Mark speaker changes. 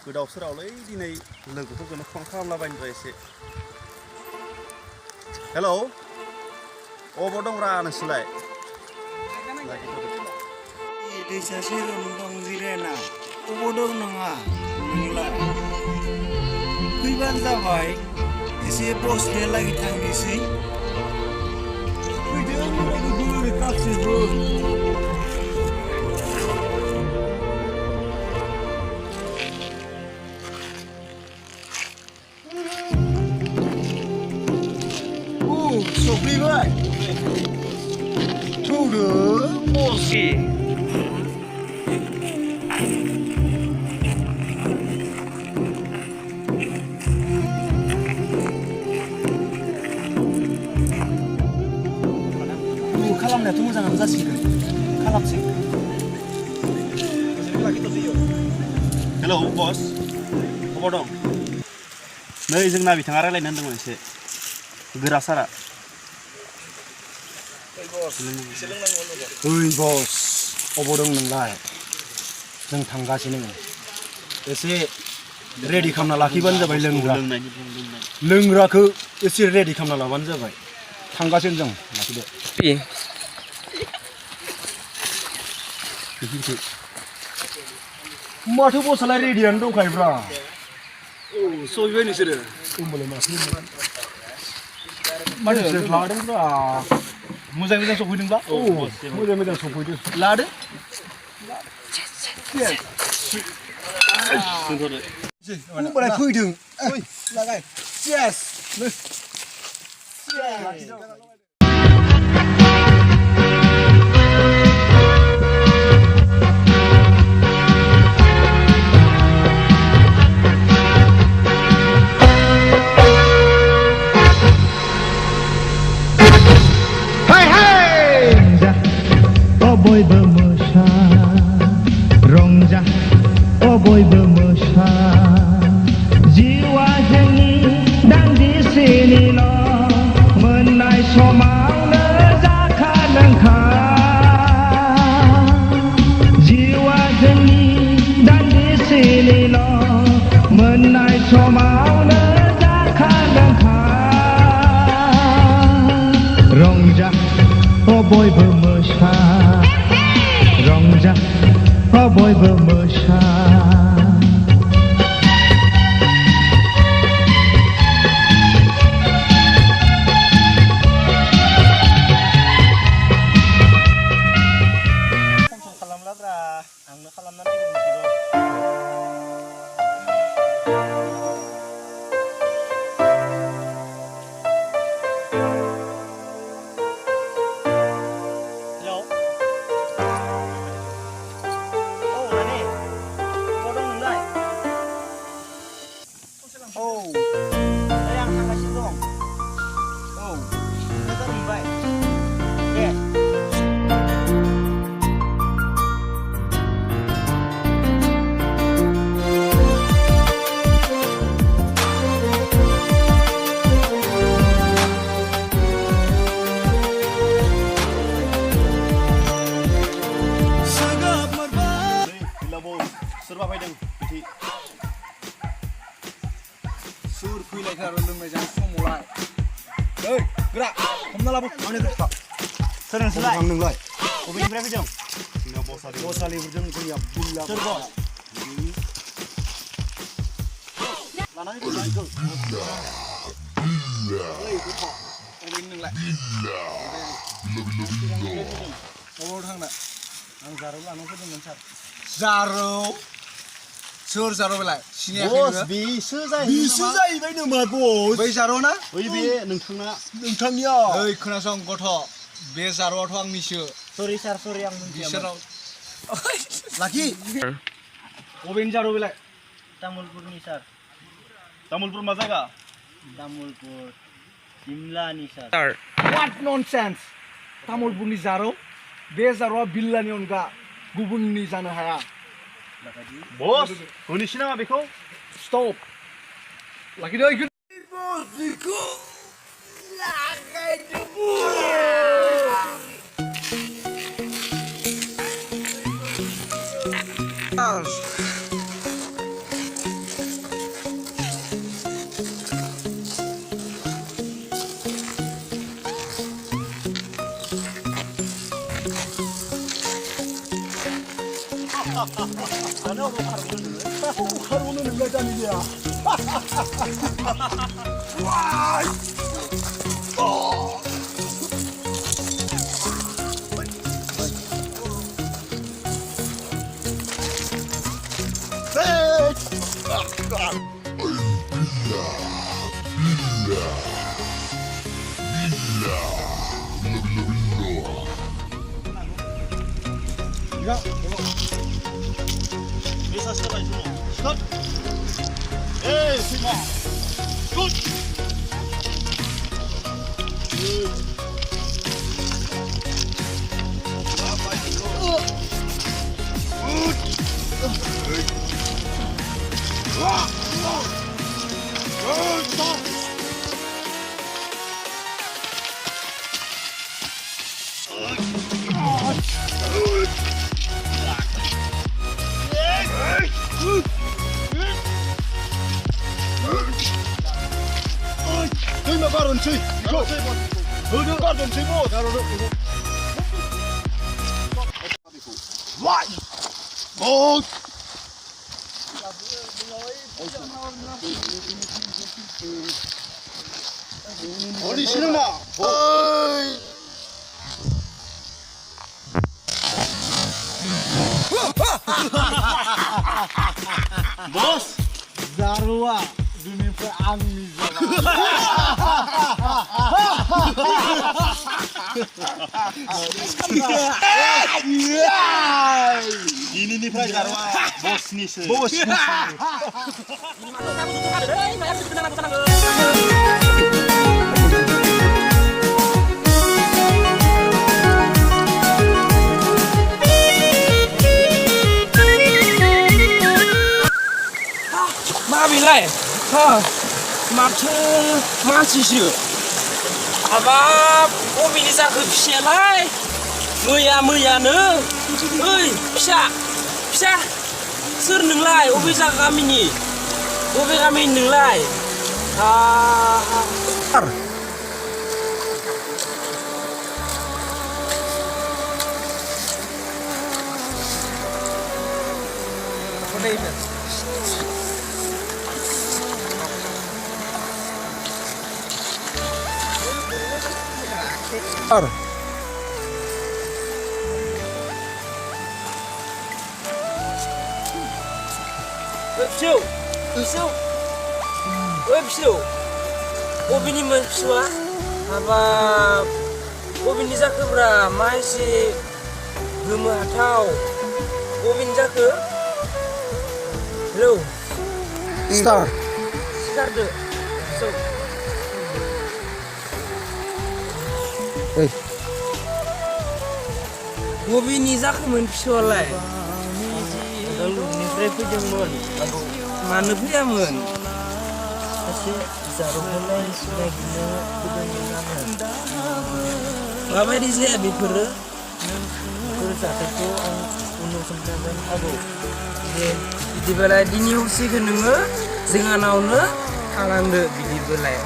Speaker 1: गोदाव सोरावलै दिनै लोगोफोरखौनो फन खालामलाबायनिफ्राय एसे हेलौ अबाव दंरा नोंसोरलाय
Speaker 2: दैसा सेरावनो दं जिरायना अबाव दं नङा नोंलाय फैबानो जाबाय एसे बसनिया लागै थांनोसै फैदों लोगोफोर गासैबो सफैबाय थौदो बसि खालामनायाथ' मोजाङानो जासिगोन खालामसै
Speaker 1: हेलौ बस अबाव दं नै जोंना बिथाङा रायलायनो होनदोंमोन एसे गोरा सारा
Speaker 2: ओइ बस अबाव दं नोंलाय जों थांगासिनो एसे रेडि खालामना लाखिबानो जाबाय लोंग्राखौ एसे रेडि खालामना लाबानो जाबाय थांगासिनो जों लाखिदो माथो बसआलाय रेडियानो दंखायोब्रा औ सहैबाय नोंसोरो होमबालाय माथो लादोंब्रा मोजां मोजां सफैदोंब्ला औ मोजां मोजां सफैदों लादो होमबालाय फैदों लागाय चेस
Speaker 3: बयबो मोसा रंजा बयबो मोसा जिउआ जोंनि दान्दिसेनिल' मोननाय समावनो जाखा लोंखा जिउआ जोंनि दान्दिसेनिल' मोननाय समावनो जाखा लोंखा रंजा बयबो मोसा रंजा बयबो मोसा
Speaker 2: खालामलाब्रा आंनो खालामनानै नायगोन
Speaker 1: सोरबा फैदों बिदि
Speaker 2: सोर फैलायथारो लोंनाय जानाय समावलाय ओइ गोरा हमना लाबो मानो गोरा सोर नोंसोरलाय नोंलाय बबेनिफ्राय फैदों जोंना बसालिफोरजों जोंनिया बिल्ला सोर बस लानानै फैदों ओइ गथ' बबेनि नोंलाय बबाव थांनो आं जारौ लानानै फैदोंमोन सार जारौ सोर जारौ बेलाय सिनायाखै
Speaker 1: बस बेसो जाहैबाय नामा बस
Speaker 2: बै जारौ ना
Speaker 1: ओइ बे नोंथांनिया
Speaker 2: ओइ खोनासं गथ' बे जारौआथ' आंनिसो
Speaker 4: सरि सार सरि आं मिथियामोन
Speaker 2: लाखि बबेनि जारौ बेलाय
Speaker 4: तामुलपुरनि सार
Speaker 1: तामुलपुर मा जायगा
Speaker 4: तामुलपुर बिमलानि सार
Speaker 2: व्हाट ननसेन्स तामुलपुरनि जारौ बे जारौआ बिल्लानि अनगा गुबुननि जानो हाया
Speaker 1: बस होनोसै नामा बेखौ
Speaker 2: स्टप लाखिदो जानो अबाव खारग'नो नोङो? अबाव खारग'नो नोंलाय दानिया? Y! Ja,
Speaker 1: Bisa serai semua. Stop. Semua. Good.
Speaker 2: Terima kasih, cuy. Udah pardon, cuy, bos. Wah, bos. Oh, di sini mah.
Speaker 1: Bos.
Speaker 4: Zarua dunia peangmi
Speaker 1: Ini nih pelajar bos nih sih.
Speaker 2: Bos.
Speaker 5: Billa, माथो मानसिसो हाबाब बबेनि जाखो फिसायालाय मैयानो ओइ फिसा सोर नोंलाय बबे गामिनि नोंलाय फिसौ बबेनिमोन फिसौआ हाबाब बबेनि जाखोब्रा मा एसे गोमोहाथाव बबेनि जाखो हेलौ सिखारदो फिसौ बबेनि जाखोमोन फिसौआलाय उदालगुरिनिफ्राय फैदोंमोन मानो फैयामोन सासे जारुहोलाय नागिरनो फैदोंमोन आङो माबायदि जाया बेफोर जाथायखौ आं उनाव खोन्थागोन आबौ दे बिदिबालाय दिनै हरसेखौ नोङो जोंहानावनो थालांदो बिदिबालाय